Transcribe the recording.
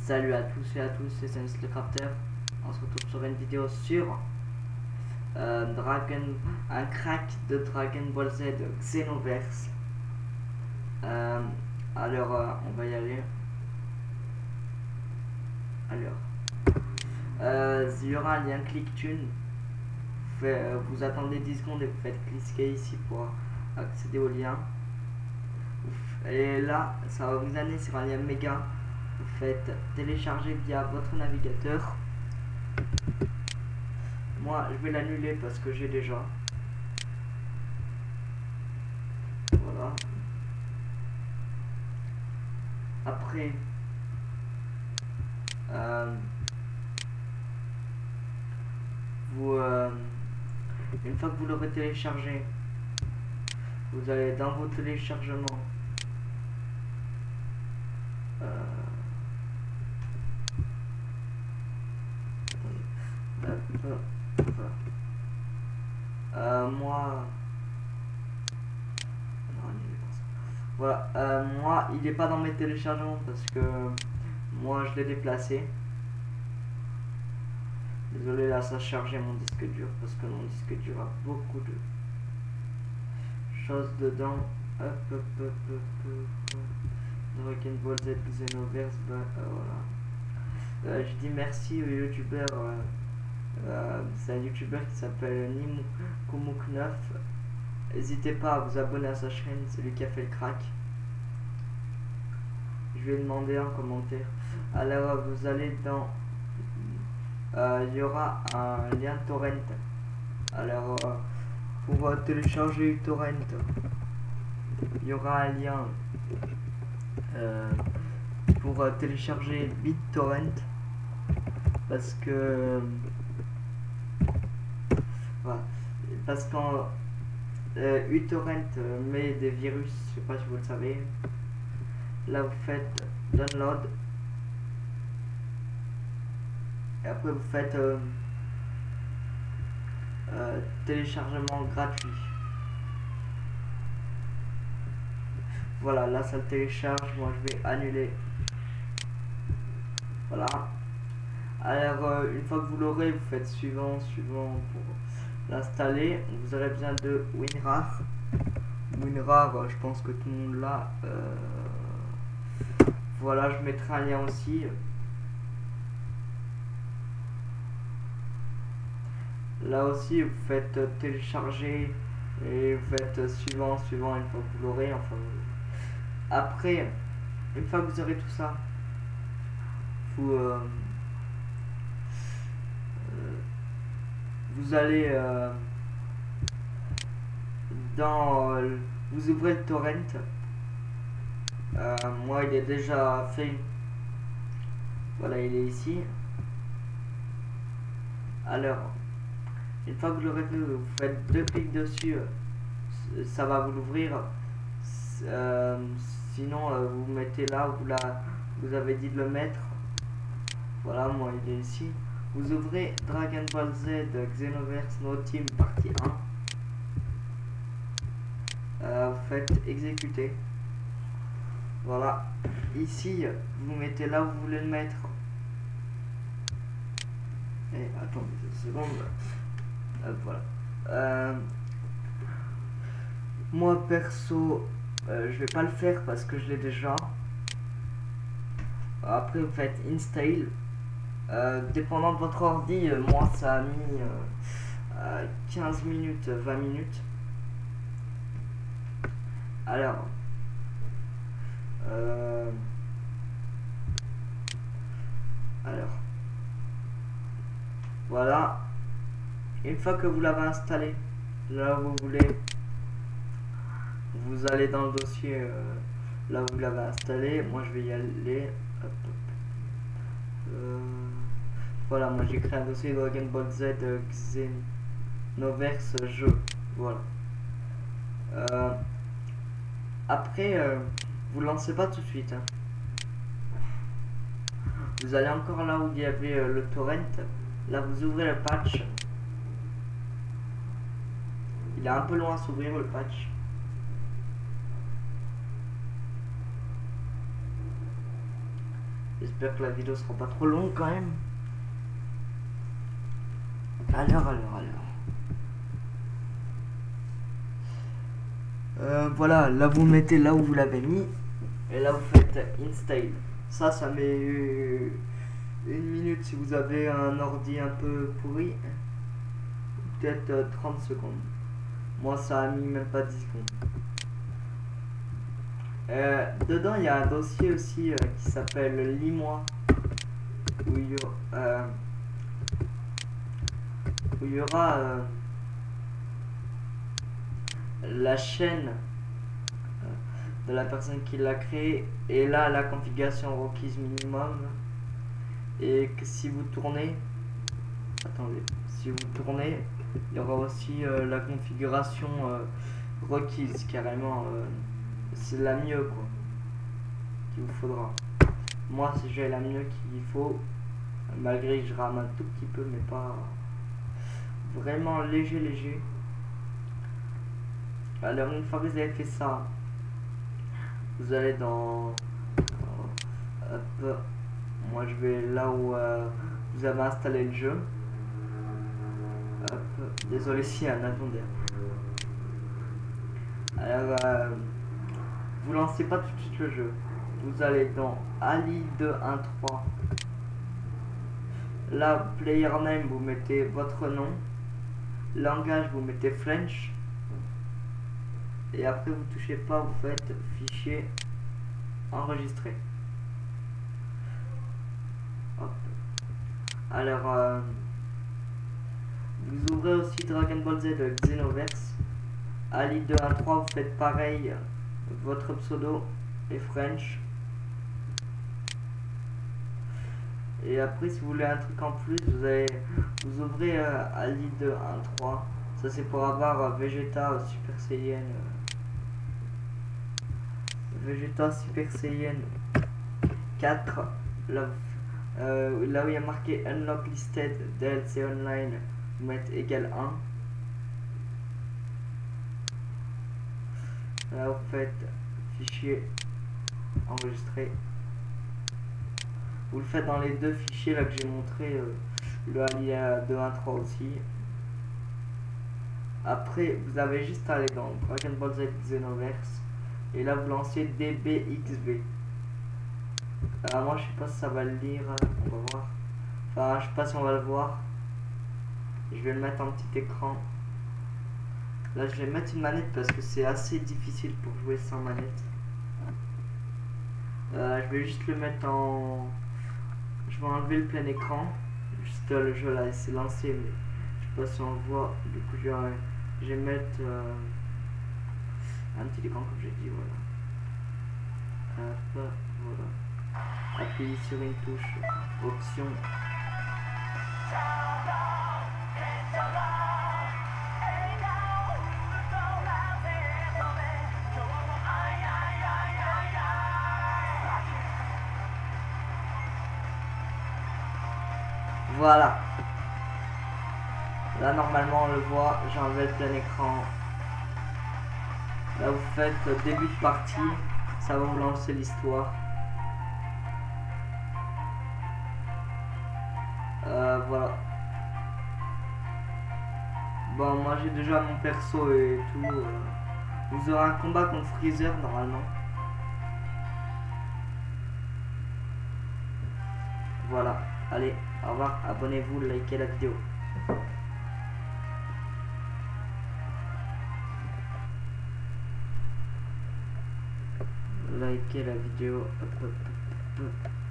Salut à tous et à tous, c'est Sense le Crafter. On se retrouve sur une vidéo sur un crack de Dragon Ball Z Xenoverse. Euh, on va y aller. Il y aura un lien ClickTune. Vous attendez 10 secondes et vous faites cliquer ici pour accéder au lien. Et là, ça va vous amener sur un lien méga. Vous faites télécharger via votre navigateur. Moi, je vais l'annuler parce que j'ai déjà. Voilà. Après, une fois que vous l'aurez téléchargé, vous allez dans vos téléchargements. Moi, voilà, moi, il n'est pas dans mes téléchargements parce que moi, je l'ai déplacé. Désolé, là, ça chargeait mon disque dur parce que mon disque dur a beaucoup de choses dedans. Dragon Ball Z Xenoverse, voilà. Je dis merci au youtubeur. C'est un youtubeur qui s'appelle Nimukumuk9. N'hésitez pas à vous abonner à sa chaîne, c'est lui qui a fait le crack. Je vais demander en commentaire. Alors vous allez dans... il y aura un lien torrent. Alors pour télécharger torrent, il y aura un lien pour télécharger BitTorrent. Parce que... voilà. Parce qu'en uTorrent met des virus, je sais pas si vous le savez. Là vous faites download et après vous faites téléchargement gratuit. Voilà, là ça le télécharge, moi je vais annuler. Voilà. Alors une fois que vous l'aurez, vous faites suivant pour l'installer. Vous aurez besoin de WinRAR. WinRAR, je pense que tout le monde l'a. Voilà, je mettrai un lien aussi. Là aussi, vous faites télécharger et vous faites suivant une fois que vous l'aurez. Enfin, après, une fois que vous aurez tout ça, vous allez vous ouvrez le torrent. Moi, il est déjà fait. Voilà, il est ici. Alors, une fois que vous l'aurez fait, vous faites 2 clics dessus, ça va vous l'ouvrir. Sinon, vous mettez là où vous avez dit de le mettre. Voilà, moi il est ici. Vous ouvrez Dragon Ball Z Xenoverse No Team partie 1. Vous faites exécuter. Voilà. Ici, vous mettez là où vous voulez le mettre. Et attendez 2 secondes. Voilà. Moi perso, je vais pas le faire parce que je l'ai déjà. Après, vous faites install. Dépendant de votre ordi, moi ça a mis 15 minutes, 20 minutes. Alors, voilà. Une fois que vous l'avez installé, là où vous voulez, vous allez dans le dossier là où vous l'avez installé. Moi je vais y aller. Voilà, moi j'ai créé un dossier Dragon Ball Z Xenoverse jeu. Voilà. Après, vous lancez pas tout de suite. Hein. Vous allez encore là où il y avait le torrent. Là, vous ouvrez le patch. Il est un peu loin à s'ouvrir le patch. J'espère que la vidéo sera pas trop longue quand même. Alors. Voilà, là vous mettez là où vous l'avez mis. Et là vous faites install. Ça met 1 minute si vous avez un ordi un peu pourri. Peut-être 30 secondes. Moi ça a mis même pas 10 secondes. Dedans il y a un dossier aussi qui s'appelle Lis-moi. Où il y aura la chaîne de la personne qui l'a créé et là la configuration requise minimum, et que si vous tournez, si vous tournez, il y aura aussi la configuration requise carrément, c'est la mieux quoi qu'il vous faudra. Moi si j'ai la mieux qu'il faut, malgré que je rame un tout petit peu mais pas vraiment léger. Alors une fois que vous avez fait ça, vous allez dans hop, moi je vais là où vous avez installé le jeu. Hop, désolé s'il y a un avion derrière. Alors vous lancez pas tout de suite le jeu, vous allez dans Ali 213. Là player name vous mettez votre nom, langage vous mettez French, et après vous touchez pas, vous faites fichier enregistré. Hop. Alors vous ouvrez aussi Dragon Ball Z Xenoverse. Ali 213 vous faites pareil, votre pseudo et French. Et après si vous voulez un truc en plus, vous ouvrez Ali 213. Ça c'est pour avoir Vegeta Super Saiyan. Vegeta Super Saiyan 4. Là où il y a marqué Unlock Listed DLC Online, vous mettez égal 1. Là vous faites fichier enregistré. Vous le faites dans les deux fichiers là que j'ai montré, le Ali 213 aussi. Après vous avez juste à aller dans Dragon Ball Z Xenoverse et là vous lancez DBXV. Alors moi je sais pas si ça va le lire, on va voir. Enfin je sais pas si on va le voir. Je vais le mettre en petit écran. Là je vais mettre une manette parce que c'est assez difficile pour jouer sans manette. Je vais juste le mettre en... Je vais enlever le plein écran. Juste le jeu là c'est lancé, mais je sais pas si on le voit. Du coup je vais mettre un petit écran comme j'ai dit, voilà. Hop, voilà. Appuyez sur une touche, option. Voilà. Là normalement on le voit, j'ai enlevé le plein écran. Là vous faites début de partie, ça va vous lancer l'histoire. Voilà. Bon moi j'ai déjà mon perso et tout. Vous aurez un combat contre Freezer normalement. Voilà. Allez, au revoir, abonnez-vous, likez la vidéo. Likez la vidéo. Hop, hop, hop, hop.